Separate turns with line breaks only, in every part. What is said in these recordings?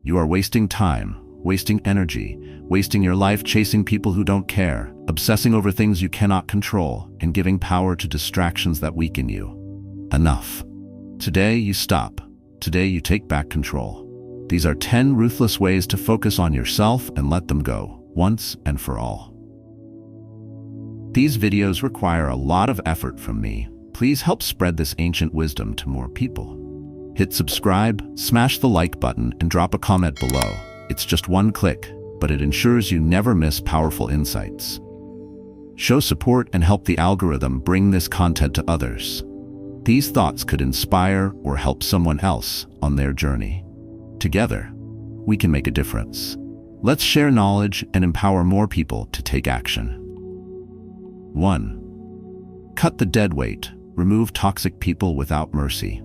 You are wasting time, wasting energy, wasting your life chasing people who don't care, obsessing over things you cannot control, and giving power to distractions that weaken you. Enough. Today you stop. Today you take back control. These are 10 ruthless ways to focus on yourself and let them go, once and for all. These videos require a lot of effort from me. Please help spread this ancient wisdom to more people. Hit subscribe, smash the like button, and drop a comment below. It's just one click, but it ensures you never miss powerful insights. Show support and help the algorithm bring this content to others. These thoughts could inspire or help someone else on their journey. Together, we can make a difference. Let's share knowledge and empower more people to take action. 1. Cut the dead weight. Remove toxic people without mercy.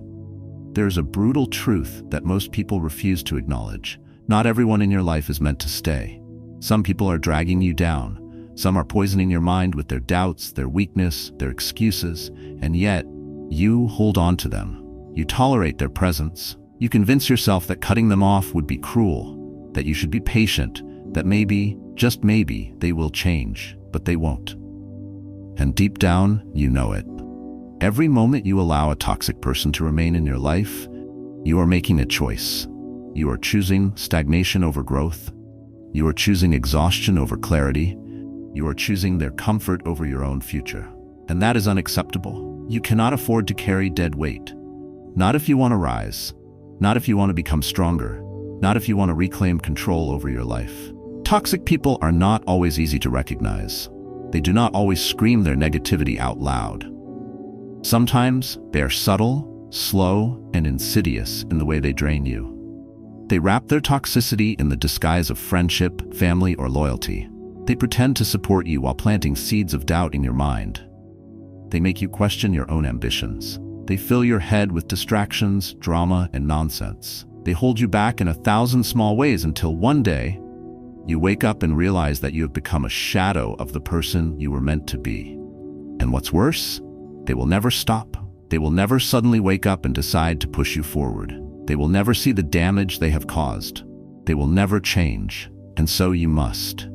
There's a brutal truth that most people refuse to acknowledge. Not everyone in your life is meant to stay. Some people are dragging you down. Some are poisoning your mind with their doubts, their weakness, their excuses, and yet, you hold on to them. You tolerate their presence. You convince yourself that cutting them off would be cruel, that you should be patient, that maybe, just maybe, they will change, but they won't. And deep down, you know it. Every moment you allow a toxic person to remain in your life, you are making a choice. You are choosing stagnation over growth. You are choosing exhaustion over clarity. You are choosing their comfort over your own future. And that is unacceptable. You cannot afford to carry dead weight. Not if you want to rise. Not if you want to become stronger. Not if you want to reclaim control over your life. Toxic people are not always easy to recognize. They do not always scream their negativity out loud. Sometimes they are subtle, slow, and insidious in the way they drain you. They wrap their toxicity in the disguise of friendship, family, or loyalty. They pretend to support you while planting seeds of doubt in your mind. They make you question your own ambitions. They fill your head with distractions, drama, and nonsense. They hold you back in 1,000 small ways until one day, you wake up and realize that you have become a shadow of the person you were meant to be. And what's worse, they will never stop. They will never suddenly wake up and decide to push you forward. They will never see the damage they have caused. They will never change, and so you must.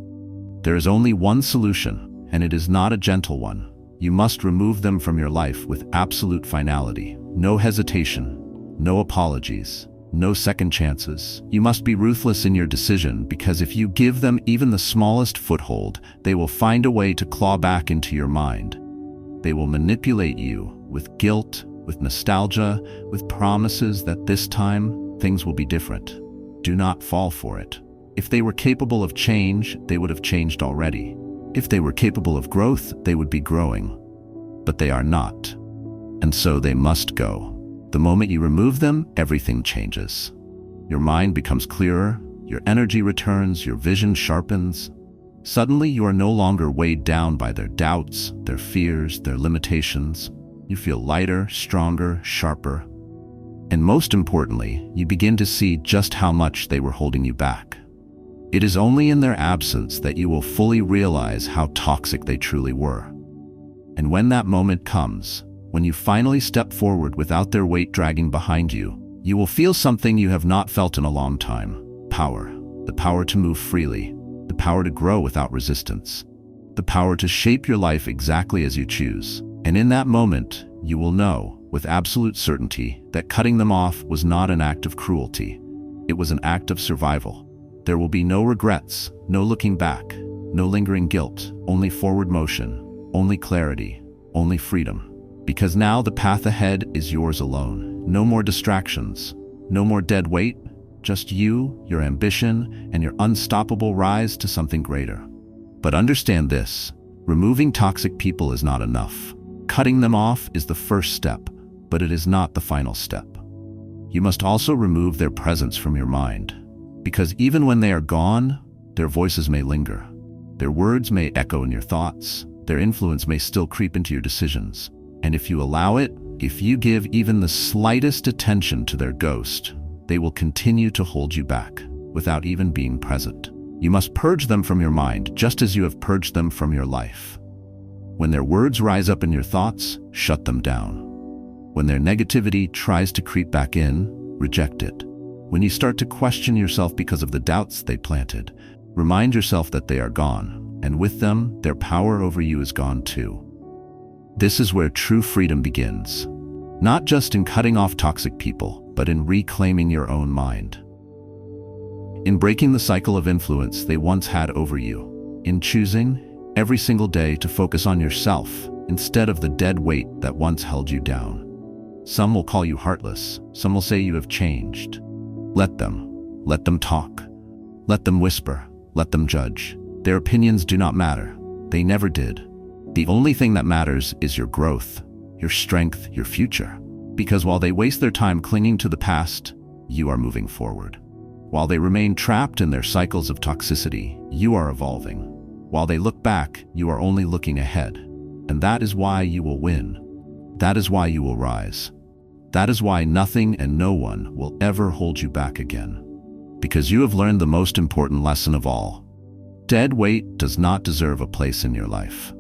There is only one solution, and it is not a gentle one. You must remove them from your life with absolute finality. No hesitation, no apologies, no second chances. You must be ruthless in your decision, because if you give them even the smallest foothold, they will find a way to claw back into your mind. They will manipulate you with guilt, with nostalgia, with promises that this time things will be different. Do not fall for it. If they were capable of change, they would have changed already. If they were capable of growth, they would be growing. But they are not. And so they must go. The moment you remove them, everything changes. Your mind becomes clearer, your energy returns, your vision sharpens. Suddenly, you are no longer weighed down by their doubts, their fears, their limitations. You feel lighter, stronger, sharper. And most importantly, you begin to see just how much they were holding you back. It is only in their absence that you will fully realize how toxic they truly were. And when that moment comes, when you finally step forward without their weight dragging behind you, you will feel something you have not felt in a long time. Power. The power to move freely. The power to grow without resistance. The power to shape your life exactly as you choose. And in that moment, you will know, with absolute certainty, that cutting them off was not an act of cruelty. It was an act of survival. There will be no regrets, no looking back, no lingering guilt, only forward motion, only clarity, only freedom. Because now the path ahead is yours alone. No more distractions, no more dead weight, just you, your ambition, and your unstoppable rise to something greater. But understand this, removing toxic people is not enough. Cutting them off is the first step, but it is not the final step. You must also remove their presence from your mind. Because even when they are gone, their voices may linger. Their words may echo in your thoughts. Their influence may still creep into your decisions. And if you allow it, if you give even the slightest attention to their ghost, they will continue to hold you back without even being present. You must purge them from your mind just as you have purged them from your life. When their words rise up in your thoughts, shut them down. When their negativity tries to creep back in, reject it. When you start to question yourself because of the doubts they planted, remind yourself that they are gone, and with them, their power over you is gone too. This is where true freedom begins. Not just in cutting off toxic people, but in reclaiming your own mind. In breaking the cycle of influence they once had over you. In choosing, every single day, to focus on yourself instead of the dead weight that once held you down. Some will call you heartless. Some will say you have changed. Let them. Let them talk. Let them whisper. Let them judge. Their opinions do not matter. They never did. The only thing that matters is your growth, your strength, your future. Because while they waste their time clinging to the past, you are moving forward. While they remain trapped in their cycles of toxicity, you are evolving. While they look back, you are only looking ahead. And that is why you will win. That is why you will rise. That is why nothing and no one will ever hold you back again. Because you have learned the most important lesson of all. Dead weight does not deserve a place in your life.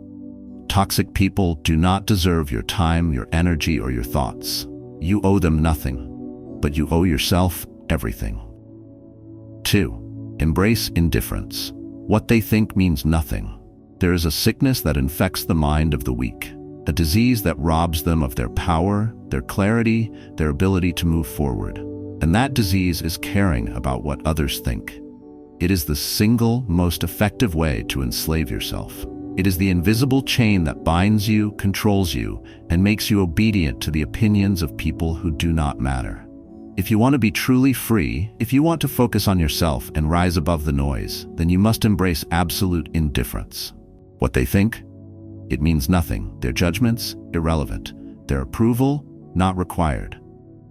Toxic people do not deserve your time, your energy, or your thoughts. You owe them nothing, but you owe yourself everything. 2. Embrace indifference. What they think means nothing. There is a sickness that infects the mind of the weak, a disease that robs them of their power, their clarity, their ability to move forward. And that disease is caring about what others think. It is the single most effective way to enslave yourself. It is the invisible chain that binds you, controls you, and makes you obedient to the opinions of people who do not matter. If you want to be truly free, if you want to focus on yourself and rise above the noise, then you must embrace absolute indifference. What they think? It means nothing. Their judgments? Irrelevant. Their approval? Not required.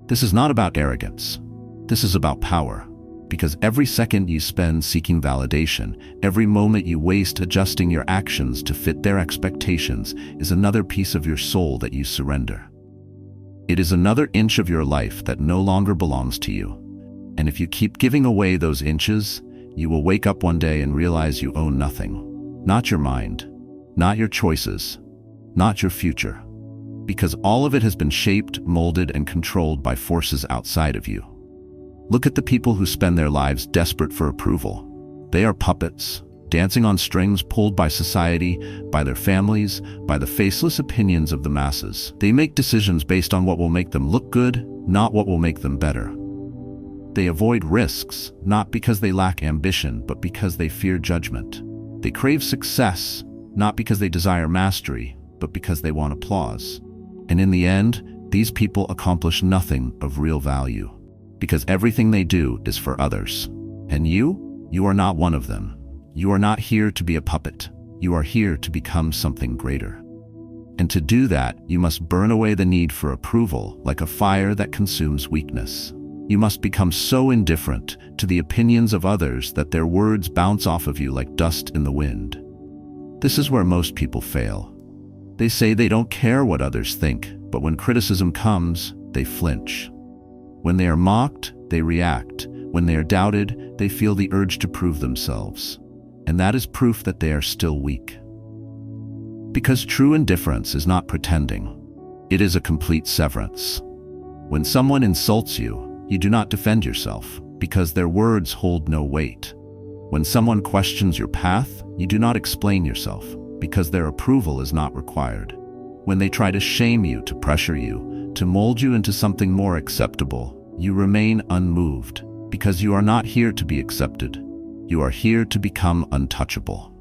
This is not about arrogance. This is about power. Because every second you spend seeking validation, every moment you waste adjusting your actions to fit their expectations, is another piece of your soul that you surrender. It is another inch of your life that no longer belongs to you. And if you keep giving away those inches, you will wake up one day and realize you own nothing. Not your mind, not your choices, not your future. Because all of it has been shaped, molded, and controlled by forces outside of you. Look at the people who spend their lives desperate for approval. They are puppets, dancing on strings pulled by society, by their families, by the faceless opinions of the masses. They make decisions based on what will make them look good, not what will make them better. They avoid risks, not because they lack ambition, but because they fear judgment. They crave success, not because they desire mastery, but because they want applause. And in the end, these people accomplish nothing of real value. Because everything they do is for others. And you are not one of them. You are not here to be a puppet. You are here to become something greater. And to do that, you must burn away the need for approval like a fire that consumes weakness. You must become so indifferent to the opinions of others that their words bounce off of you like dust in the wind. This is where most people fail. They say they don't care what others think, but when criticism comes, they flinch. When they are mocked, they react. When they are doubted, they feel the urge to prove themselves. And that is proof that they are still weak. Because true indifference is not pretending. It is a complete severance. When someone insults you, you do not defend yourself, because their words hold no weight. When someone questions your path, you do not explain yourself, because their approval is not required. When they try to shame you, to pressure you, to mold you into something more acceptable, you remain unmoved, because you are not here to be accepted. You are here to become untouchable.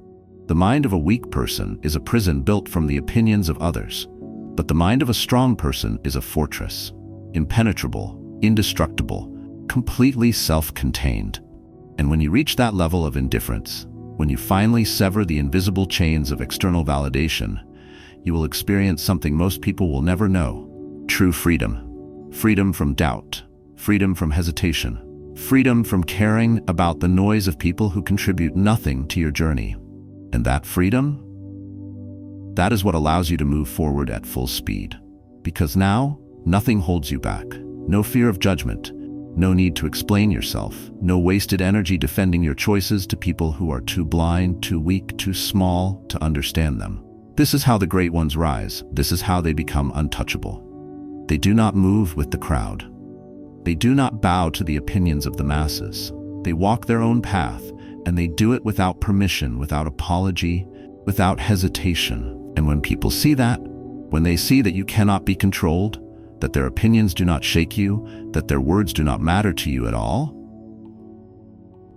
The mind of a weak person is a prison built from the opinions of others, but the mind of a strong person is a fortress, impenetrable, indestructible, completely self-contained. And when you reach that level of indifference, when you finally sever the invisible chains of external validation, you will experience something most people will never know: true freedom. Freedom from doubt, freedom from hesitation, freedom from caring about the noise of people who contribute nothing to your journey. And that freedom? That is what allows you to move forward at full speed. Because now, nothing holds you back. No fear of judgment, no need to explain yourself, no wasted energy defending your choices to people who are too blind, too weak, too small to understand them. This is how the great ones rise. This is how they become untouchable. They do not move with the crowd. They do not bow to the opinions of the masses. They walk their own path, and they do it without permission, without apology, without hesitation. And when people see that, when they see that you cannot be controlled, that their opinions do not shake you, that their words do not matter to you at all,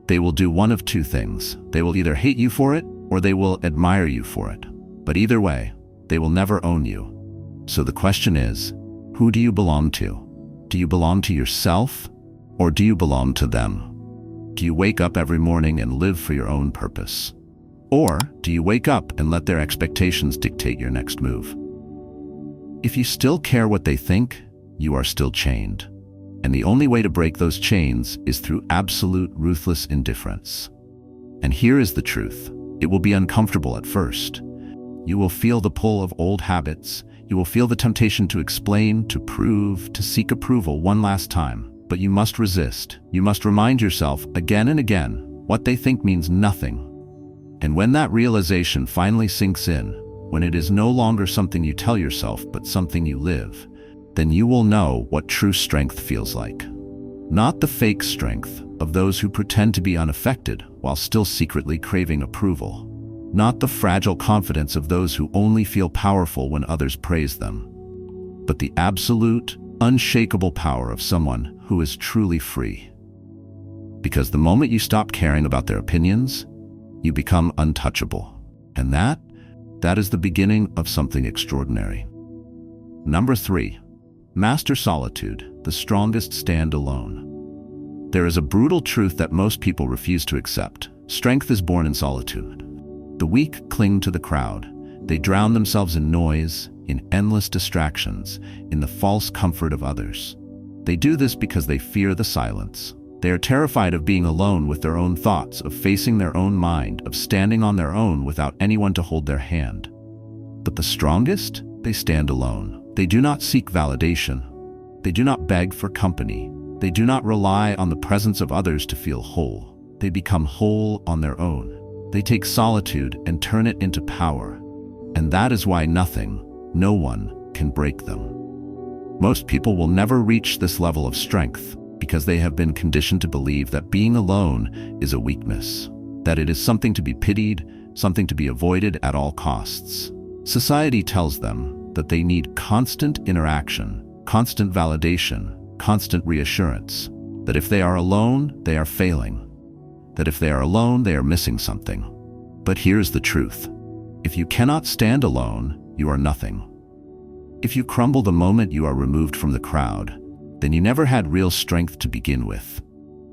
they will do one of two things. They will either hate you for it, or they will admire you for it. But either way, they will never own you. So the question is, who do you belong to? Do you belong to yourself, or do you belong to them? Do you wake up every morning and live for your own purpose? Or do you wake up and let their expectations dictate your next move? If you still care what they think, you are still chained. And the only way to break those chains is through absolute ruthless indifference. And here is the truth. It will be uncomfortable at first. You will feel the pull of old habits. You will feel the temptation to explain, to prove, to seek approval one last time. But you must resist. You must remind yourself again and again, what they think means nothing. And when that realization finally sinks in, when it is no longer something you tell yourself, but something you live, then you will know what true strength feels like. Not the fake strength of those who pretend to be unaffected while still secretly craving approval. Not the fragile confidence of those who only feel powerful when others praise them. But the absolute, unshakable power of someone who is truly free. Because the moment you stop caring about their opinions, you become untouchable. And that is the beginning of something extraordinary. Number 3. Master solitude. The strongest stand alone. There is a brutal truth that most people refuse to accept. Strength is born in solitude. The weak cling to the crowd. They drown themselves in noise, in endless distractions, in the false comfort of others. They do this because they fear the silence. They are terrified of being alone with their own thoughts, of facing their own mind, of standing on their own without anyone to hold their hand. But the strongest, they stand alone. They do not seek validation. They do not beg for company. They do not rely on the presence of others to feel whole. They become whole on their own. They take solitude and turn it into power. And that is why nothing, no one, can break them. Most people will never reach this level of strength because they have been conditioned to believe that being alone is a weakness, that it is something to be pitied, something to be avoided at all costs. Society tells them that they need constant interaction, constant validation, constant reassurance, that if they are alone, they are failing, that if they are alone, they are missing something. But here's the truth. If you cannot stand alone, you are nothing. If you crumble the moment you are removed from the crowd, then you never had real strength to begin with.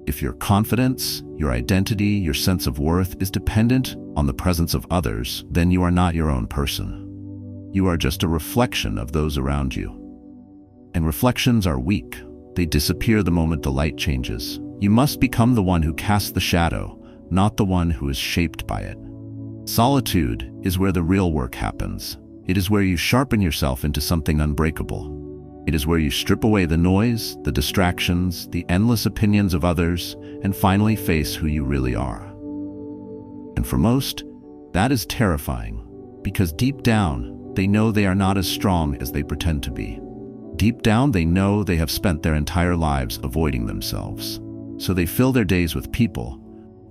If your confidence, your identity, your sense of worth is dependent on the presence of others, then you are not your own person. You are just a reflection of those around you. And reflections are weak. They disappear the moment the light changes. You must become the one who casts the shadow, not the one who is shaped by it. Solitude is where the real work happens. It is where you sharpen yourself into something unbreakable. It is where you strip away the noise, the distractions, the endless opinions of others, and finally face who you really are. And for most, that is terrifying, because deep down, they know they are not as strong as they pretend to be. Deep down, they know they have spent their entire lives avoiding themselves. So they fill their days with people,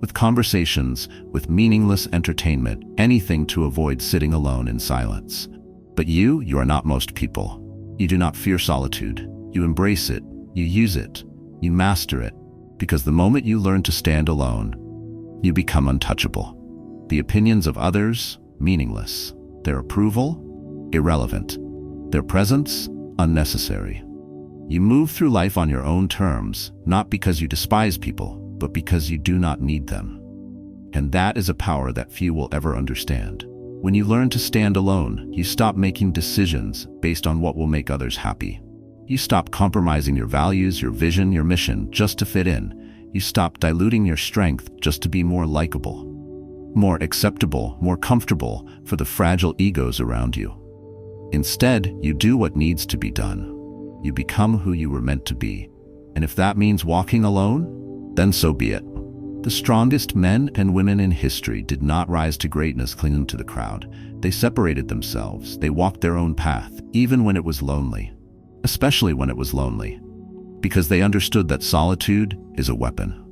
with conversations, with meaningless entertainment, anything to avoid sitting alone in silence. But you are not most people. You do not fear solitude. You embrace it, you use it, you master it, because the moment you learn to stand alone, you become untouchable. The opinions of others, meaningless. Their approval, irrelevant. Their presence, unnecessary. You move through life on your own terms, not because you despise people, but because you do not need them. And that is a power that few will ever understand. When you learn to stand alone, you stop making decisions based on what will make others happy. You stop compromising your values, your vision, your mission just to fit in. You stop diluting your strength just to be more likable, more acceptable, more comfortable for the fragile egos around you. Instead, you do what needs to be done. You become who you were meant to be. And if that means walking alone, then so be it. The strongest men and women in history did not rise to greatness clinging to the crowd. They separated themselves. They walked their own path, even when it was lonely. Especially when it was lonely. because they understood that solitude is a weapon.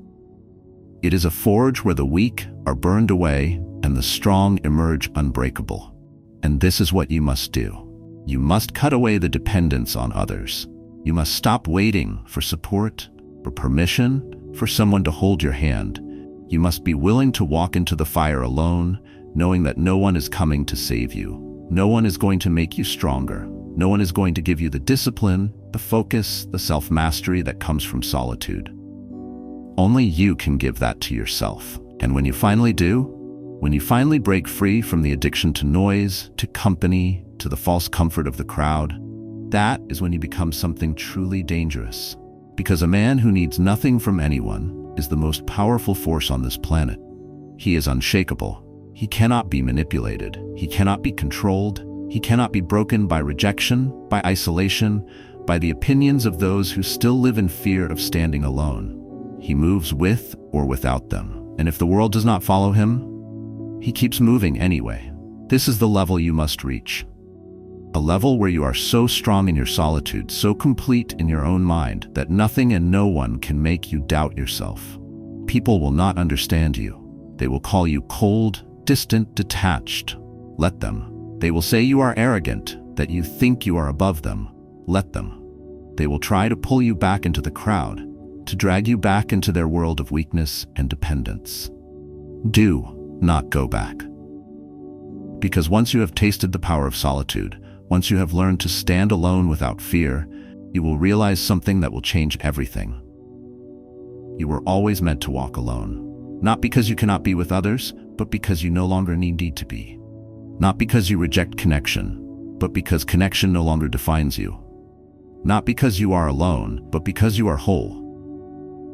It is a forge where the weak are burned away and the strong emerge unbreakable. And this is what you must do. You must cut away the dependence on others. You must stop waiting for support, for permission, for someone to hold your hand. You must be willing to walk into the fire alone, knowing that no one is coming to save you. No one is going to make you stronger. No one is going to give you the discipline, the focus, the self-mastery that comes from solitude. Only you can give that to yourself. And when you finally do, when you finally break free from the addiction to noise, to company, to the false comfort of the crowd, that is when you become something truly dangerous. Because a man who needs nothing from anyone is the most powerful force on this planet. He is unshakable. He cannot be manipulated. He cannot be controlled. He cannot be broken by rejection, by isolation, by the opinions of those who still live in fear of standing alone. He moves with or without them. And if the world does not follow him, he keeps moving anyway. This is the level you must reach. A level where you are so strong in your solitude, so complete in your own mind, that nothing and no one can make you doubt yourself. People will not understand you. They will call you cold, distant, detached. Let them. They will say you are arrogant, that you think you are above them. Let them. They will try to pull you back into the crowd, to drag you back into their world of weakness and dependence. Do not go back. Because once you have tasted the power of solitude, once you have learned to stand alone without fear, you will realize something that will change everything. You were always meant to walk alone. Not because you cannot be with others, but because you no longer need to be. Not because you reject connection, but because connection no longer defines you. Not because you are alone, but because you are whole.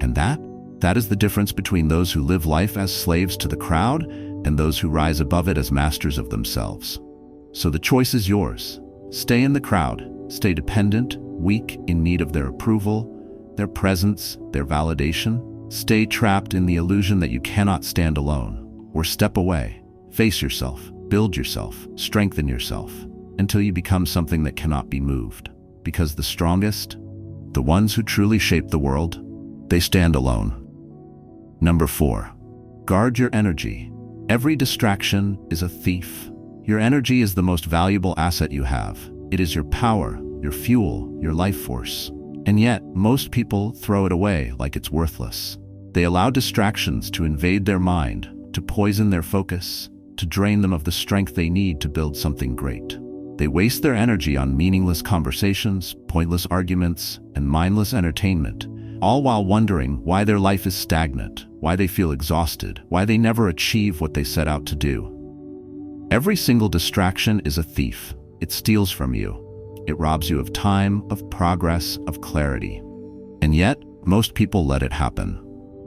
And that is the difference between those who live life as slaves to the crowd and those who rise above it as masters of themselves. So the choice is yours. Stay in the crowd, stay dependent, weak, in need of their approval, their presence, their validation. Stay trapped in the illusion that you cannot stand alone. Or step away, face yourself, build yourself, strengthen yourself, until you become something that cannot be moved. Because the strongest, the ones who truly shape the world, they stand alone. Number 4, guard your energy. Every distraction is a thief. Your energy is the most valuable asset you have. It is your power, your fuel, your life force. And yet, most people throw it away like it's worthless. They allow distractions to invade their mind, to poison their focus, to drain them of the strength they need to build something great. They waste their energy on meaningless conversations, pointless arguments, and mindless entertainment, all while wondering why their life is stagnant, why they feel exhausted, why they never achieve what they set out to do. Every single distraction is a thief. It steals from you. It robs you of time, of progress, of clarity. And yet, most people let it happen.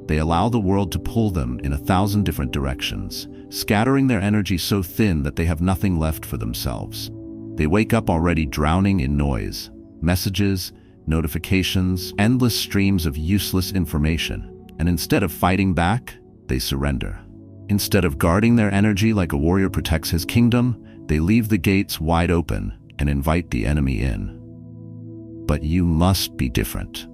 They allow the world to pull them in 1,000 different directions, scattering their energy so thin that they have nothing left for themselves. They wake up already drowning in noise, messages, notifications, endless streams of useless information. And instead of fighting back, they surrender. Instead of guarding their energy like a warrior protects his kingdom, they leave the gates wide open and invite the enemy in. But you must be different.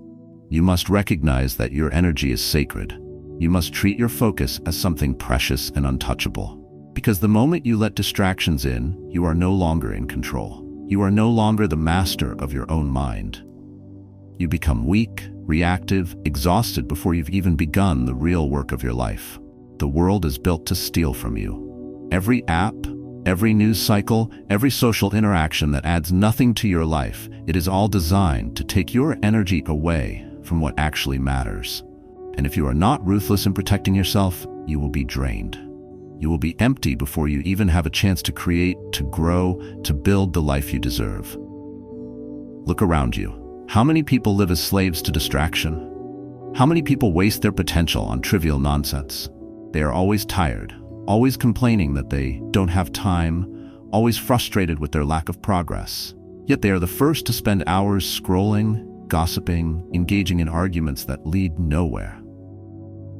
You must recognize that your energy is sacred. You must treat your focus as something precious and untouchable. Because the moment you let distractions in, you are no longer in control. You are no longer the master of your own mind. You become weak, reactive, exhausted before you've even begun the real work of your life. The world is built to steal from you. Every app, every news cycle, every social interaction that adds nothing to your life, it is all designed to take your energy away from what actually matters. And if you are not ruthless in protecting yourself, you will be drained. You will be empty before you even have a chance to create, to grow, to build the life you deserve. Look around you. How many people live as slaves to distraction? How many people waste their potential on trivial nonsense? They are always tired, always complaining that they don't have time, always frustrated with their lack of progress. Yet they are the first to spend hours scrolling, gossiping, engaging in arguments that lead nowhere.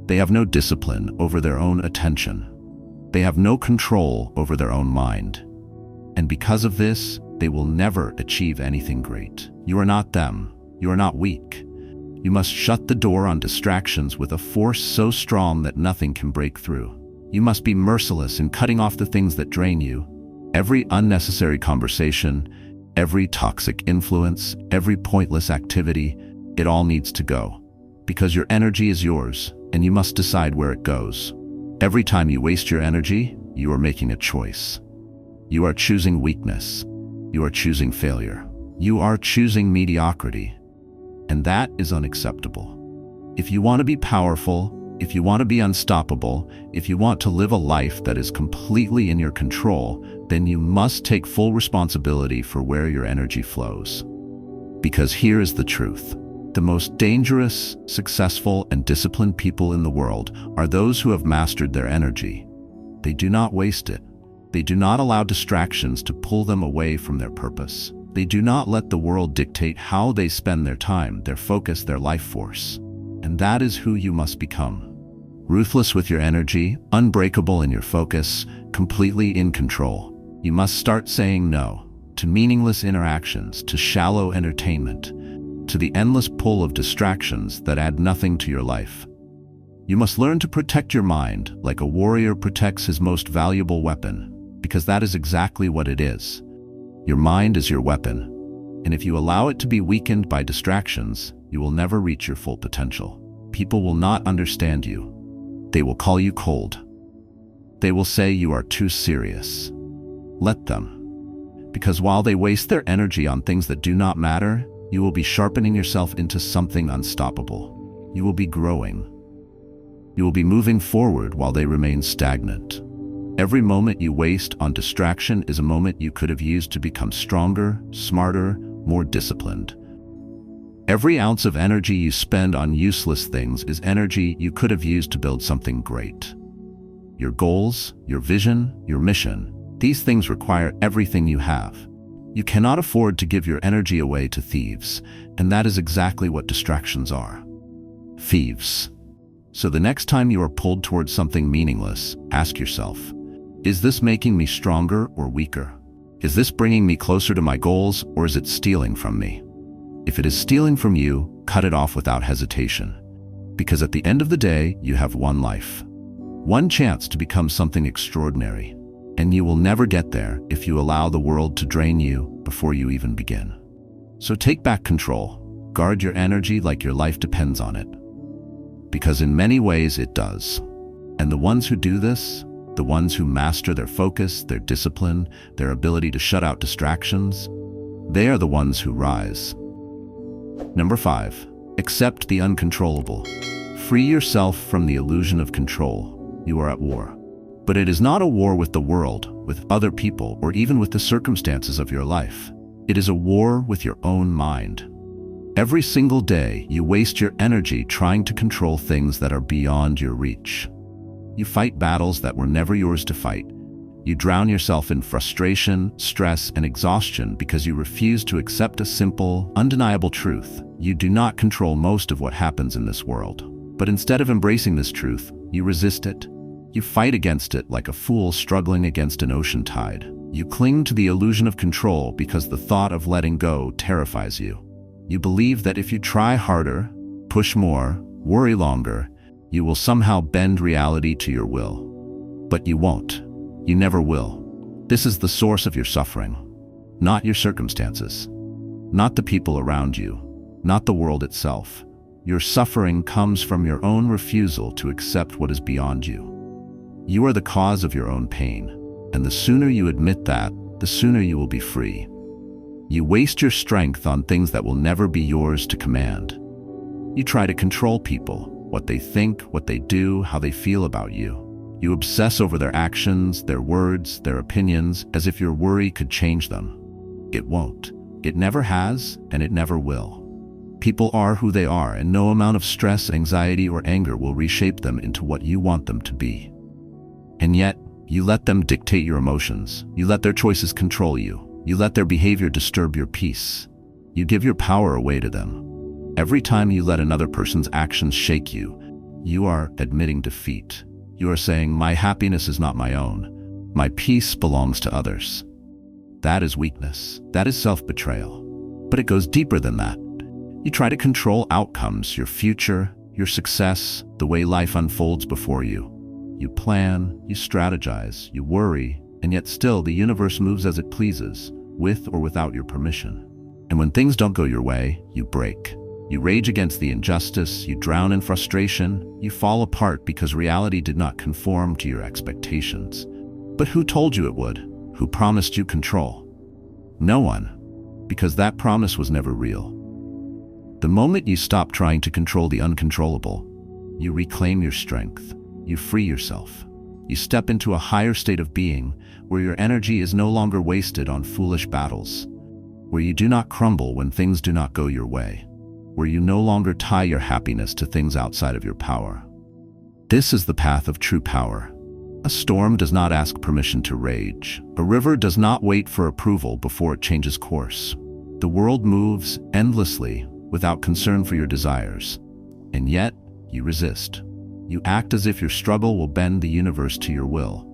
They have no discipline over their own attention. They have no control over their own mind. And because of this, they will never achieve anything great. You are not them. You are not weak. You must shut the door on distractions with a force so strong that nothing can break through. You must be merciless in cutting off the things that drain you. Every unnecessary conversation, every toxic influence, every pointless activity, it all needs to go. Because your energy is yours, and you must decide where it goes. Every time you waste your energy, you are making a choice. You are choosing weakness. You are choosing failure. You are choosing mediocrity. And that is unacceptable. If you want to be powerful, if you want to be unstoppable, if you want to live a life that is completely in your control, then you must take full responsibility for where your energy flows. Because here is the truth. The most dangerous, successful, and disciplined people in the world are those who have mastered their energy. They do not waste it. They do not allow distractions to pull them away from their purpose. They do not let the world dictate how they spend their time, their focus, their life force. And that is who you must become. Ruthless with your energy, unbreakable in your focus, completely in control. You must start saying no to meaningless interactions, to shallow entertainment, to the endless pull of distractions that add nothing to your life. You must learn to protect your mind like a warrior protects his most valuable weapon, because that is exactly what it is. Your mind is your weapon, and if you allow it to be weakened by distractions, you will never reach your full potential. People will not understand you. They will call you cold. They will say you are too serious. Let them. Because while they waste their energy on things that do not matter, you will be sharpening yourself into something unstoppable. You will be growing. You will be moving forward while they remain stagnant. Every moment you waste on distraction is a moment you could have used to become stronger, smarter, more disciplined. Every ounce of energy you spend on useless things is energy you could have used to build something great. Your goals, your vision, your mission, these things require everything you have. You cannot afford to give your energy away to thieves, and that is exactly what distractions are. Thieves. So the next time you are pulled towards something meaningless, ask yourself, is this making me stronger or weaker? Is this bringing me closer to my goals, or is it stealing from me? If it is stealing from you, cut it off without hesitation. Because at the end of the day, you have one life. One chance to become something extraordinary. And you will never get there if you allow the world to drain you before you even begin. So take back control. Guard your energy like your life depends on it. Because in many ways it does. And the ones who do this, the ones who master their focus, their discipline, their ability to shut out distractions, they are the ones who rise. Number 5, accept the uncontrollable. Free yourself from the illusion of control. You are at war. But it is not a war with the world, with other people, or even with the circumstances of your life. It is a war with your own mind. Every single day, you waste your energy trying to control things that are beyond your reach. You fight battles that were never yours to fight. You drown yourself in frustration, stress, and exhaustion because you refuse to accept a simple, undeniable truth. You do not control most of what happens in this world. But instead of embracing this truth, you resist it. You fight against it like a fool struggling against an ocean tide. You cling to the illusion of control because the thought of letting go terrifies you. You believe that if you try harder, push more, worry longer, you will somehow bend reality to your will. But you won't. You never will. This is the source of your suffering, not your circumstances, not the people around you, not the world itself. Your suffering comes from your own refusal to accept what is beyond you. You are the cause of your own pain, and the sooner you admit that, the sooner you will be free. You waste your strength on things that will never be yours to command. You try to control people, what they think, what they do, how they feel about you. You obsess over their actions, their words, their opinions, as if your worry could change them. It won't. It never has, and it never will. People are who they are, and no amount of stress, anxiety, or anger will reshape them into what you want them to be. And yet, you let them dictate your emotions. You let their choices control you. You let their behavior disturb your peace. You give your power away to them. Every time you let another person's actions shake you, you are admitting defeat. You are saying, my happiness is not my own. My peace belongs to others. That is weakness. That is self-betrayal. But it goes deeper than that. You try to control outcomes, your future, your success, the way life unfolds before you. You plan, you strategize, you worry, and yet still the universe moves as it pleases, with or without your permission. And when things don't go your way, you break. You rage against the injustice, you drown in frustration, you fall apart because reality did not conform to your expectations. But who told you it would? Who promised you control? No one, because that promise was never real. The moment you stop trying to control the uncontrollable, you reclaim your strength, you free yourself. You step into a higher state of being where your energy is no longer wasted on foolish battles, where you do not crumble when things do not go your way, where you no longer tie your happiness to things outside of your power. This is the path of true power. A storm does not ask permission to rage. A river does not wait for approval before it changes course. The world moves endlessly without concern for your desires, and yet you resist. You act as if your struggle will bend the universe to your will.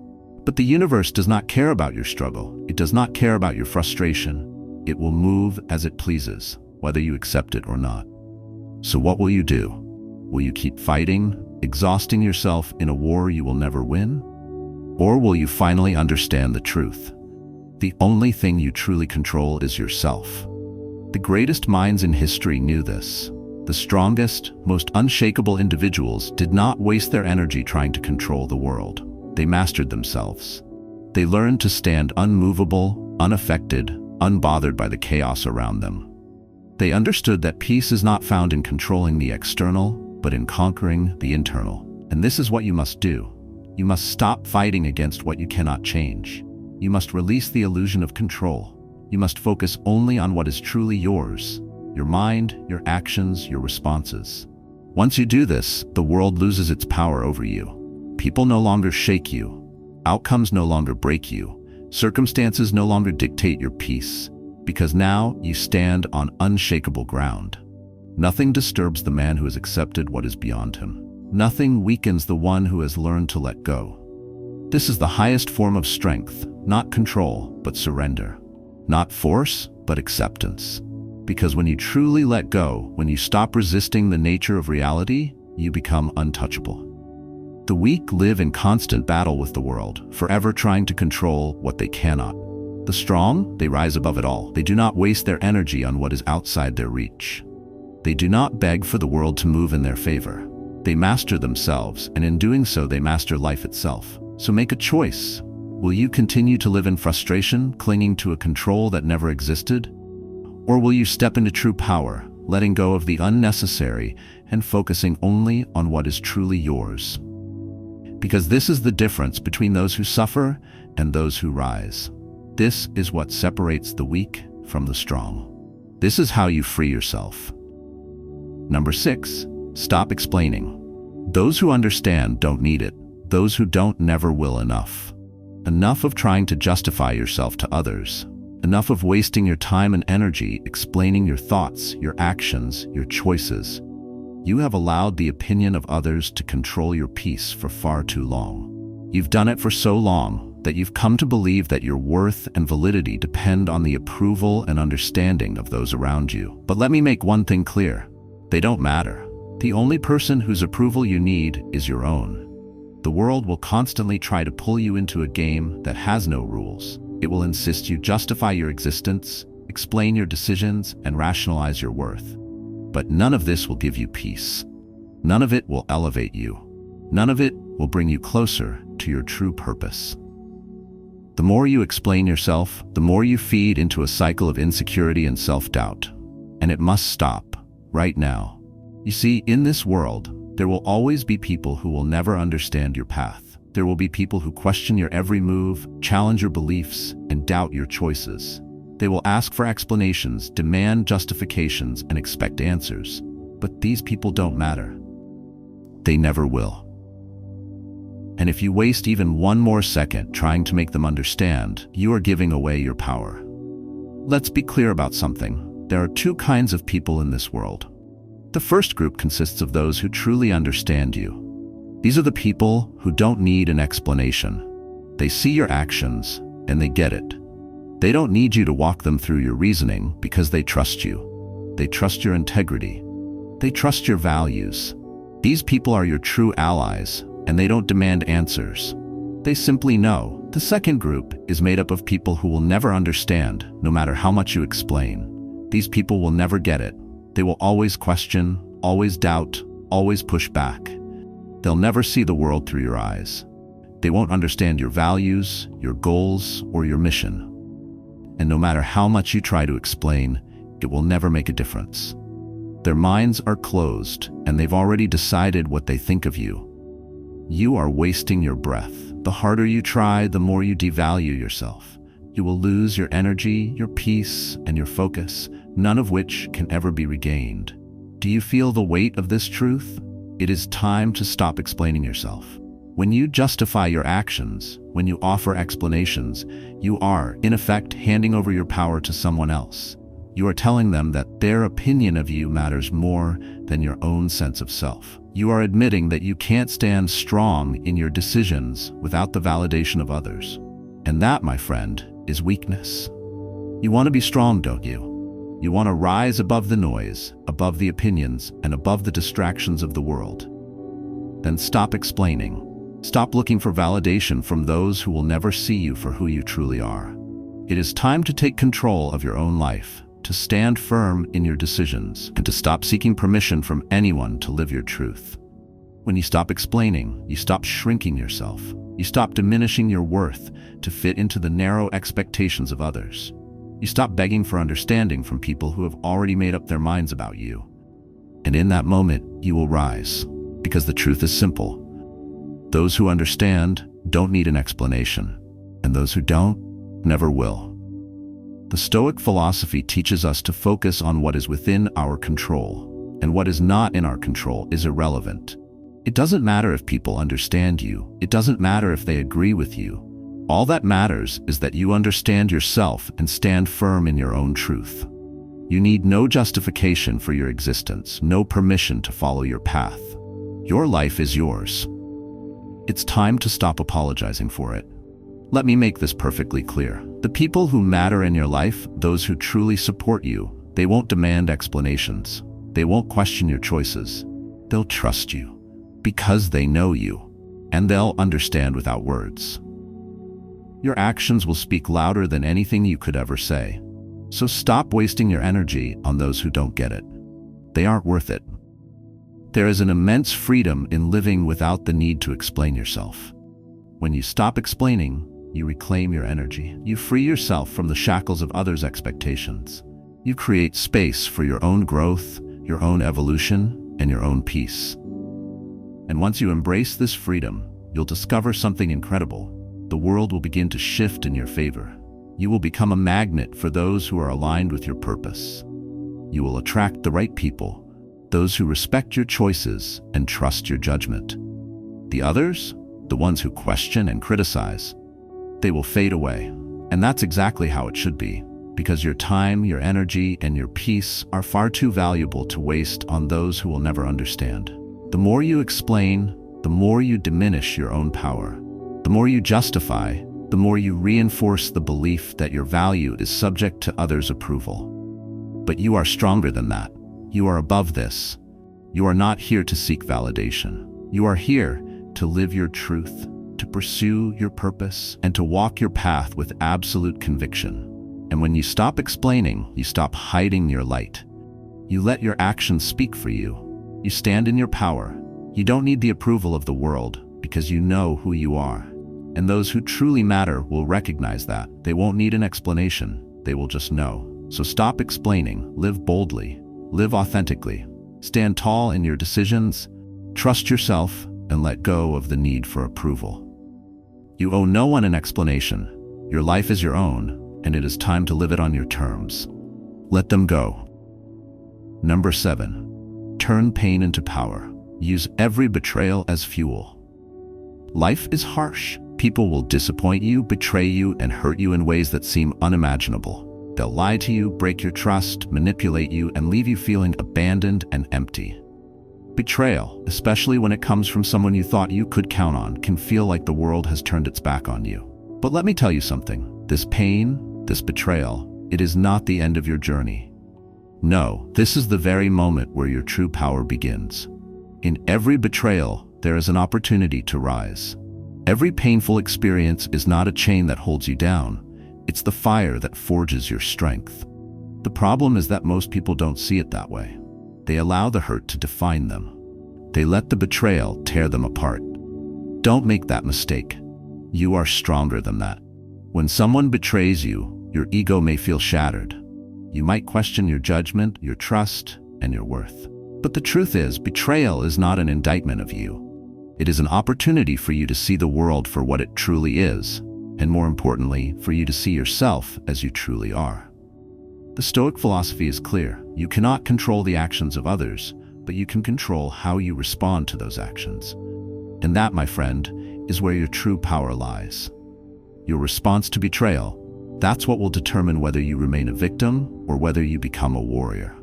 But the universe does not care about your struggle. It does not care about your frustration. It will move as it pleases, whether you accept it or not. So what will you do? Will you keep fighting, exhausting yourself in a war you will never win? Or will you finally understand the truth? The only thing you truly control is yourself. The greatest minds in history knew this. The strongest, most unshakable individuals did not waste their energy trying to control the world. They mastered themselves. They learned to stand unmovable, unaffected, unbothered by the chaos around them. They understood that peace is not found in controlling the external, but in conquering the internal. And this is what you must do. You must stop fighting against what you cannot change. You must release the illusion of control. You must focus only on what is truly yours, your mind, your actions, your responses. Once you do this, the world loses its power over you. People no longer shake you. Outcomes no longer break you. Circumstances no longer dictate your peace, because now you stand on unshakable ground. Nothing disturbs the man who has accepted what is beyond him. Nothing weakens the one who has learned to let go. This is the highest form of strength, not control, but surrender. Not force, but acceptance. Because when you truly let go, when you stop resisting the nature of reality, you become untouchable. The weak live in constant battle with the world, forever trying to control what they cannot. The strong, they rise above it all. They do not waste their energy on what is outside their reach. They do not beg for the world to move in their favor. They master themselves, and in doing so, they master life itself. So make a choice. Will you continue to live in frustration, clinging to a control that never existed? Or will you step into true power, letting go of the unnecessary and focusing only on what is truly yours? Because this is the difference between those who suffer and those who rise. This is what separates the weak from the strong. This is how you free yourself. Number 6, stop explaining. Those who understand don't need it. Those who don't never will enough. Enough of trying to justify yourself to others. Enough of wasting your time and energy explaining your thoughts, your actions, your choices. You have allowed the opinion of others to control your peace for far too long. You've done it for so long that you've come to believe that your worth and validity depend on the approval and understanding of those around you. But let me make one thing clear. They don't matter. The only person whose approval you need is your own. The world will constantly try to pull you into a game that has no rules. It will insist you justify your existence, explain your decisions, and rationalize your worth. But none of this will give you peace. None of it will elevate you. None of it will bring you closer to your true purpose. The more you explain yourself, the more you feed into a cycle of insecurity and self-doubt. And it must stop, right now. You see, in this world, there will always be people who will never understand your path. There will be people who question your every move, challenge your beliefs, and doubt your choices. They will ask for explanations, demand justifications, and expect answers. But these people don't matter. They never will. And if you waste even one more second trying to make them understand, you are giving away your power. Let's be clear about something. There are two kinds of people in this world. The first group consists of those who truly understand you. These are the people who don't need an explanation. They see your actions, and they get it. They don't need you to walk them through your reasoning because they trust you. They trust your integrity. They trust your values. These people are your true allies, and they don't demand answers. They simply know. The second group is made up of people who will never understand, no matter how much you explain. These people will never get it. They will always question, always doubt, always push back. They'll never see the world through your eyes. They won't understand your values, your goals, or your mission. And no matter how much you try to explain, it will never make a difference. Their minds are closed, and they've already decided what they think of you. You are wasting your breath. The harder you try, the more you devalue yourself. You will lose your energy, your peace, and your focus, none of which can ever be regained. Do you feel the weight of this truth? It is time to stop explaining yourself. When you justify your actions, when you offer explanations, you are, in effect, handing over your power to someone else. You are telling them that their opinion of you matters more than your own sense of self. You are admitting that you can't stand strong in your decisions without the validation of others. And that, my friend, is weakness. You want to be strong, don't you? You want to rise above the noise, above the opinions, and above the distractions of the world. Then stop explaining. Stop looking for validation from those who will never see you for who you truly are. It is time to take control of your own life, to stand firm in your decisions, and to stop seeking permission from anyone to live your truth. When you stop explaining, you stop shrinking yourself. You stop diminishing your worth to fit into the narrow expectations of others. You stop begging for understanding from people who have already made up their minds about you. And in that moment, you will rise, because the truth is simple. Those who understand don't need an explanation, and those who don't never will. The Stoic philosophy teaches us to focus on what is within our control, and what is not in our control is irrelevant. It doesn't matter if people understand you. It doesn't matter if they agree with you. All that matters is that you understand yourself and stand firm in your own truth. You need no justification for your existence, no permission to follow your path. Your life is yours. It's time to stop apologizing for it. Let me make this perfectly clear. The people who matter in your life, those who truly support you, they won't demand explanations. They won't question your choices. They'll trust you because they know you, and they'll understand without words. Your actions will speak louder than anything you could ever say. So stop wasting your energy on those who don't get it. They aren't worth it. There is an immense freedom in living without the need to explain yourself. When you stop explaining, you reclaim your energy. You free yourself from the shackles of others' expectations. You create space for your own growth, your own evolution, and your own peace. And once you embrace this freedom, you'll discover something incredible. The world will begin to shift in your favor. You will become a magnet for those who are aligned with your purpose. You will attract the right people, those who respect your choices and trust your judgment. The others, the ones who question and criticize, they will fade away. And that's exactly how it should be, because your time, your energy, and your peace are far too valuable to waste on those who will never understand. The more you explain, the more you diminish your own power. The more you justify, the more you reinforce the belief that your value is subject to others' approval. But you are stronger than that. You are above this. You are not here to seek validation. You are here to live your truth, to pursue your purpose, and to walk your path with absolute conviction. And when you stop explaining, you stop hiding your light. You let your actions speak for you. You stand in your power. You don't need the approval of the world because you know who you are. And those who truly matter will recognize that. They won't need an explanation. They will just know. So stop explaining. Live boldly. Live authentically. Stand tall in your decisions. Trust yourself and let go of the need for approval. You owe no one an explanation. Your life is your own, and it is time to live it on your terms. Let them go. Number 7. Turn pain into power. Use every betrayal as fuel. Life is harsh. People will disappoint you, betray you, and hurt you in ways that seem unimaginable. They'll lie to you, break your trust, manipulate you, and leave you feeling abandoned and empty. Betrayal, especially when it comes from someone you thought you could count on, can feel like the world has turned its back on you. But let me tell you something. This pain, this betrayal, it is not the end of your journey. No, this is the very moment where your true power begins. In every betrayal, there is an opportunity to rise. Every painful experience is not a chain that holds you down. It's the fire that forges your strength. The problem is that most people don't see it that way. They allow the hurt to define them. They let the betrayal tear them apart. Don't make that mistake. You are stronger than that. When someone betrays you, your ego may feel shattered. You might question your judgment, your trust, and your worth. But the truth is, betrayal is not an indictment of you. It is an opportunity for you to see the world for what it truly is, and more importantly, for you to see yourself as you truly are. The Stoic philosophy is clear. You cannot control the actions of others, but you can control how you respond to those actions. And that, my friend, is where your true power lies. Your response to betrayal, that's what will determine whether you remain a victim or whether you become a warrior.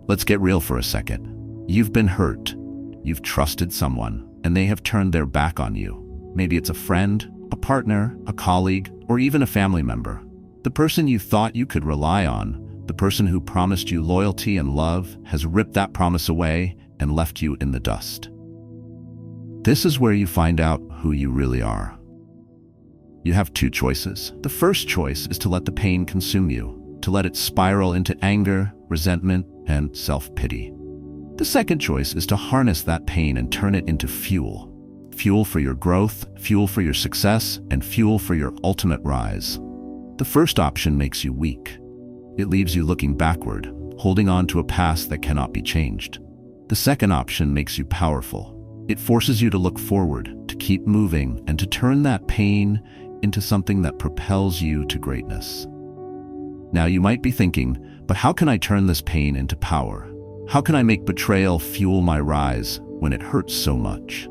Let's get real for a second. You've been hurt. You've trusted someone, and they have turned their back on you. Maybe it's a friend, a partner, a colleague, or even a family member. The person you thought you could rely on, the person who promised you loyalty and love, has ripped that promise away and left you in the dust. This is where you find out who you really are. You have two choices. The first choice is to let the pain consume you, to let it spiral into anger, resentment, and self-pity. The second choice is to harness that pain and turn it into fuel. Fuel for your growth, fuel for your success, and fuel for your ultimate rise. The first option makes you weak. It leaves you looking backward, holding on to a past that cannot be changed. The second option makes you powerful. It forces you to look forward, to keep moving, and to turn that pain into something that propels you to greatness. Now you might be thinking, but how can I turn this pain into power? How can I make betrayal fuel my rise when it hurts so much?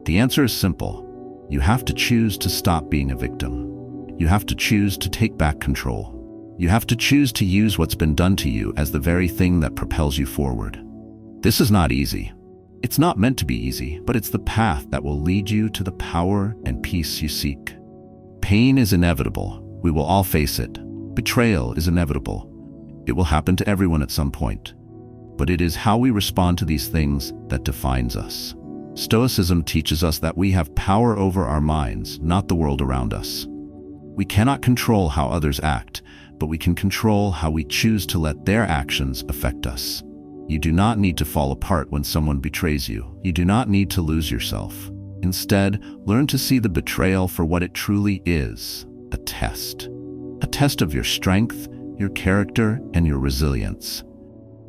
The answer is simple. You have to choose to stop being a victim. You have to choose to take back control. You have to choose to use what's been done to you as the very thing that propels you forward. This is not easy. It's not meant to be easy, but it's the path that will lead you to the power and peace you seek. Pain is inevitable. We will all face it. Betrayal is inevitable. It will happen to everyone at some point. But it is how we respond to these things that defines us. Stoicism teaches us that we have power over our minds, not the world around us. We cannot control how others act, but we can control how we choose to let their actions affect us. You do not need to fall apart when someone betrays you. You do not need to lose yourself. Instead, learn to see the betrayal for what it truly is, a test. A test of your strength, your character, and your resilience.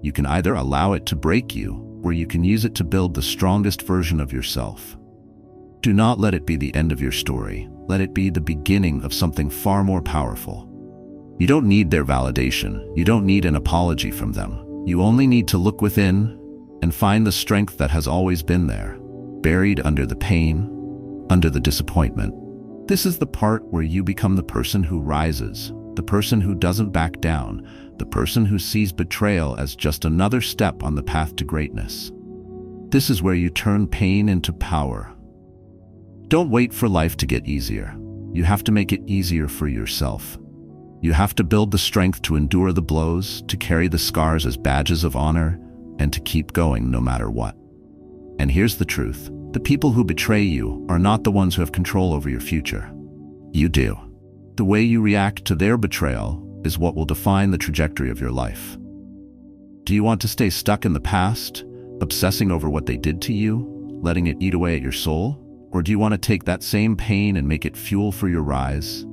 You can either allow it to break you, or you can use it to build the strongest version of yourself. Do not let it be the end of your story. Let it be the beginning of something far more powerful. You don't need their validation. You don't need an apology from them. You only need to look within and find the strength that has always been there, buried under the pain, under the disappointment. This is the part where you become the person who rises, the person who doesn't back down, the person who sees betrayal as just another step on the path to greatness. This is where you turn pain into power. Don't wait for life to get easier. You have to make it easier for yourself. You have to build the strength to endure the blows, to carry the scars as badges of honor, and to keep going no matter what. And here's the truth. The people who betray you are not the ones who have control over your future. You do. The way you react to their betrayal is what will define the trajectory of your life. Do you want to stay stuck in the past, obsessing over what they did to you, letting it eat away at your soul? Or do you want to take that same pain and make it fuel for your rise?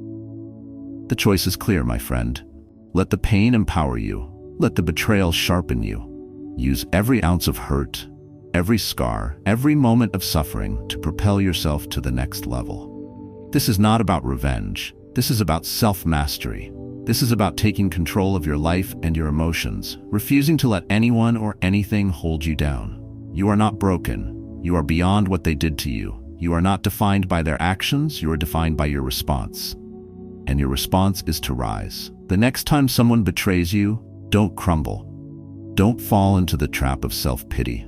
The choice is clear, my friend. Let the pain empower you. Let the betrayal sharpen you. Use every ounce of hurt, every scar, every moment of suffering to propel yourself to the next level. This is not about revenge. This is about self-mastery. This is about taking control of your life and your emotions, refusing to let anyone or anything hold you down. You are not broken. You are beyond what they did to you. You are not defined by their actions. You are defined by your response. And your response is to rise. The next time someone betrays you, don't crumble. Don't fall into the trap of self-pity.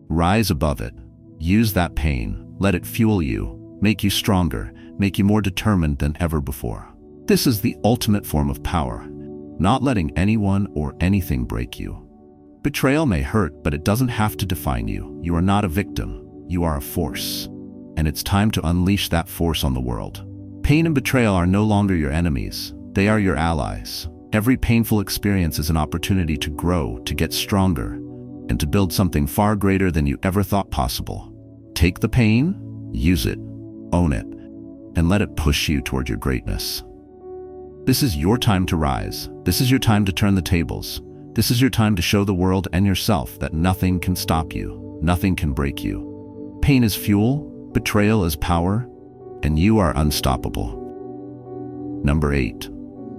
Rise above it. Use that pain. Let it fuel you, make you stronger, make you more determined than ever before. This is the ultimate form of power. not letting anyone or anything break you. Betrayal may hurt, but it doesn't have to define you. You are not a victim. You are a force. And it's time to unleash that force on the world. Pain and betrayal are no longer your enemies. They are your allies. Every painful experience is an opportunity to grow, to get stronger, and to build something far greater than you ever thought possible. Take the pain, use it, own it, and let it push you toward your greatness. This is your time to rise. This is your time to turn the tables. This is your time to show the world and yourself that nothing can stop you, nothing can break you. Pain is fuel, betrayal is power, and you are unstoppable. Number 8.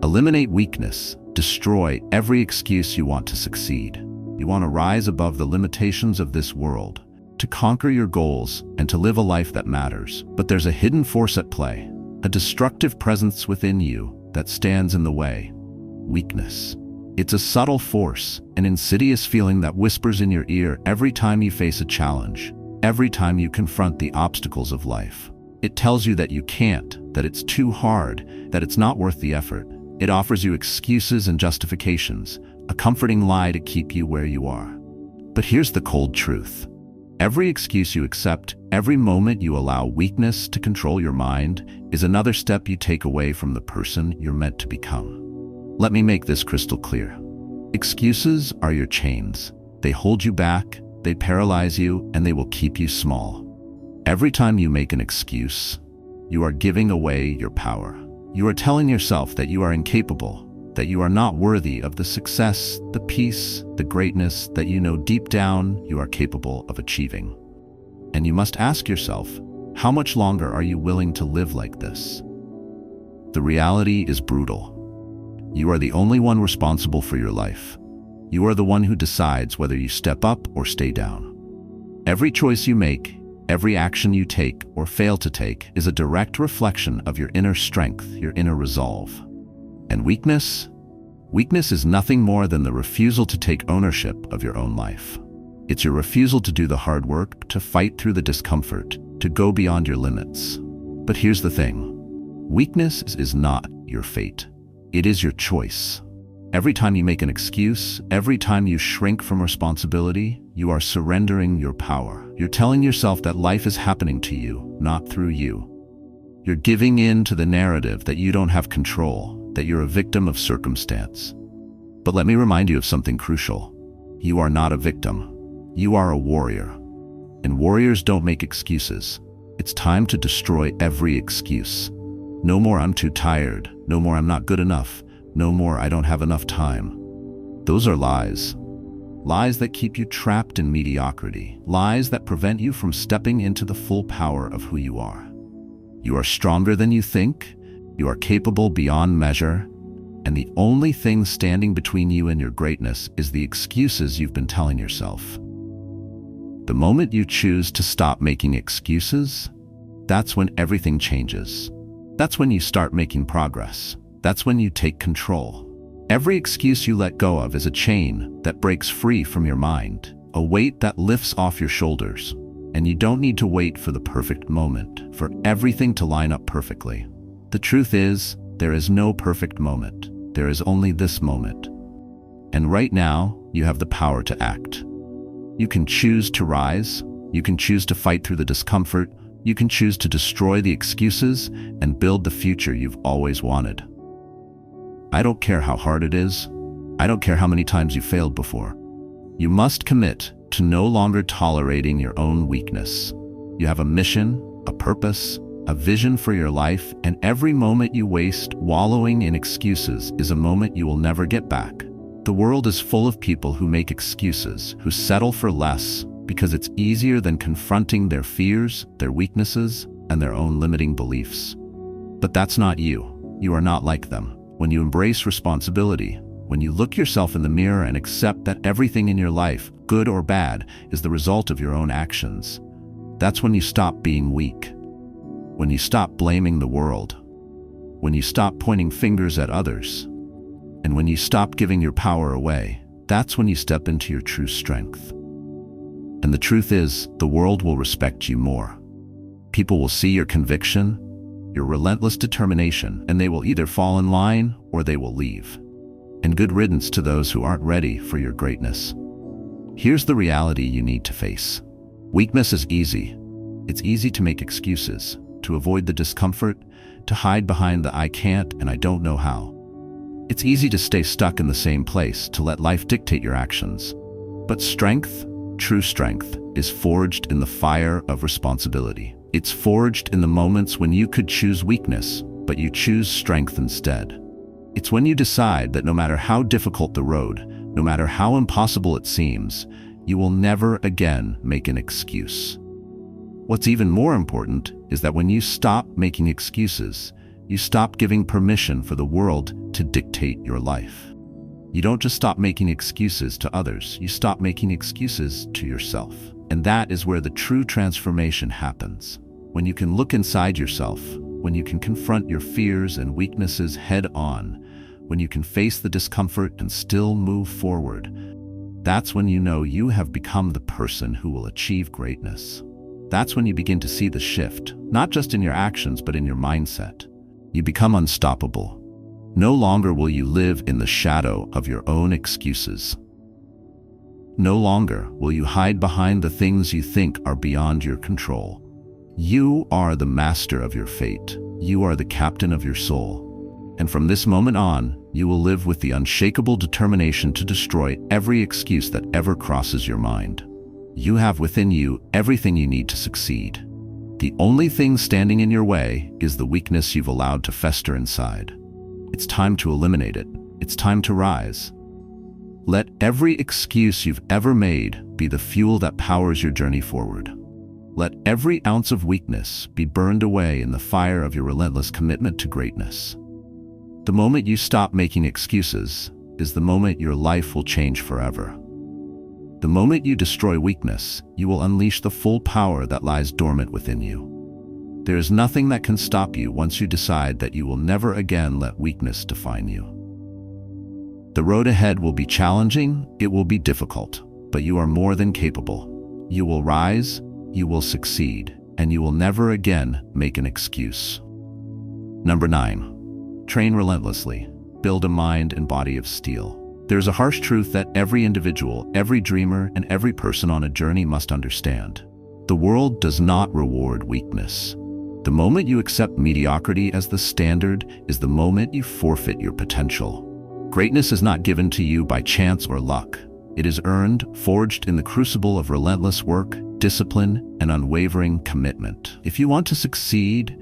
Eliminate weakness. Destroy every excuse you want to succeed. You want to rise above the limitations of this world, to conquer your goals, and to live a life that matters. But there's a hidden force at play, a destructive presence within you that stands in the way. Weakness. It's a subtle force, an insidious feeling that whispers in your ear every time you face a challenge, every time you confront the obstacles of life. It tells you that you can't, that it's too hard, that it's not worth the effort. It offers you excuses and justifications, a comforting lie to keep you where you are. But here's the cold truth. Every excuse you accept, every moment you allow weakness to control your mind, is another step you take away from the person you're meant to become. Let me make this crystal clear. Excuses are your chains. They hold you back, they paralyze you, and they will keep you small. Every time you make an excuse, you are giving away your power. You are telling yourself that you are incapable, that you are not worthy of the success, the peace, the greatness that you know deep down you are capable of achieving. And you must ask yourself, how much longer are you willing to live like this? The reality is brutal. You are the only one responsible for your life. You are the one who decides whether you step up or stay down. Every choice you make, every action you take or fail to take is a direct reflection of your inner strength, your inner resolve. And weakness? Weakness is nothing more than the refusal to take ownership of your own life. It's your refusal to do the hard work, to fight through the discomfort, to go beyond your limits. But here's the thing. Weakness is not your fate. It is your choice. Every time you make an excuse, every time you shrink from responsibility, you are surrendering your power. You're telling yourself that life is happening to you, not through you. You're giving in to the narrative that you don't have control, that you're a victim of circumstance. But let me remind you of something crucial. You are not a victim. You are a warrior. And warriors don't make excuses. It's time to destroy every excuse. No more "I'm too tired." No more "I'm not good enough." No more "I don't have enough time." Those are lies. Lies that keep you trapped in mediocrity. Lies that prevent you from stepping into the full power of who you are. You are stronger than you think. You are capable beyond measure. And the only thing standing between you and your greatness is the excuses you've been telling yourself. The moment you choose to stop making excuses, that's when everything changes. That's when you start making progress. That's when you take control. Every excuse you let go of is a chain that breaks free from your mind, a weight that lifts off your shoulders. And you don't need to wait for the perfect moment, for everything to line up perfectly. The truth is, there is no perfect moment. There is only this moment. And right now, you have the power to act. You can choose to rise. You can choose to fight through the discomfort. You can choose to destroy the excuses and build the future you've always wanted. I don't care how hard it is. I don't care how many times you failed before. You must commit to no longer tolerating your own weakness. You have a mission, a purpose, a vision for your life, and every moment you waste wallowing in excuses is a moment you will never get back. The world is full of people who make excuses, who settle for less because it's easier than confronting their fears, their weaknesses, and their own limiting beliefs. But that's not you. You are not like them. When you embrace responsibility, when you look yourself in the mirror and accept that everything in your life, good or bad, is the result of your own actions, that's when you stop being weak. When you stop blaming the world. When you stop pointing fingers at others. And when you stop giving your power away, that's when you step into your true strength. And the truth is, the world will respect you more. People will see your conviction, your relentless determination, and they will either fall in line or they will leave. And good riddance to those who aren't ready for your greatness. Here's the reality you need to face. Weakness is easy. It's easy to make excuses, to avoid the discomfort, to hide behind the "I can't" and "I don't know how." It's easy to stay stuck in the same place, to let life dictate your actions. But strength, true strength, is forged in the fire of responsibility. It's forged in the moments when you could choose weakness, but you choose strength instead. It's when you decide that no matter how difficult the road, no matter how impossible it seems, you will never again make an excuse. What's even more important is that when you stop making excuses, you stop giving permission for the world to dictate your life. You don't just stop making excuses to others, you stop making excuses to yourself. And that is where the true transformation happens. When you can look inside yourself, when you can confront your fears and weaknesses head on, when you can face the discomfort and still move forward, that's when you know you have become the person who will achieve greatness. That's when you begin to see the shift, not just in your actions, but in your mindset. You become unstoppable. No longer will you live in the shadow of your own excuses. No longer will you hide behind the things you think are beyond your control. You are the master of your fate. You are the captain of your soul. And from this moment on, you will live with the unshakable determination to destroy every excuse that ever crosses your mind. You have within you everything you need to succeed. The only thing standing in your way is the weakness you've allowed to fester inside. It's time to eliminate it. It's time to rise. Let every excuse you've ever made be the fuel that powers your journey forward. Let every ounce of weakness be burned away in the fire of your relentless commitment to greatness. The moment you stop making excuses is the moment your life will change forever. The moment you destroy weakness, you will unleash the full power that lies dormant within you. There is nothing that can stop you once you decide that you will never again let weakness define you. The road ahead will be challenging, it will be difficult, but you are more than capable. You will rise, you will succeed, and you will never again make an excuse. Number 9. Train relentlessly. Build a mind and body of steel. There's a harsh truth that every individual, every dreamer, and every person on a journey must understand. The world does not reward weakness. The moment you accept mediocrity as the standard is the moment you forfeit your potential. Greatness is not given to you by chance or luck. It is earned, forged in the crucible of relentless work, discipline, and unwavering commitment. If you want to succeed,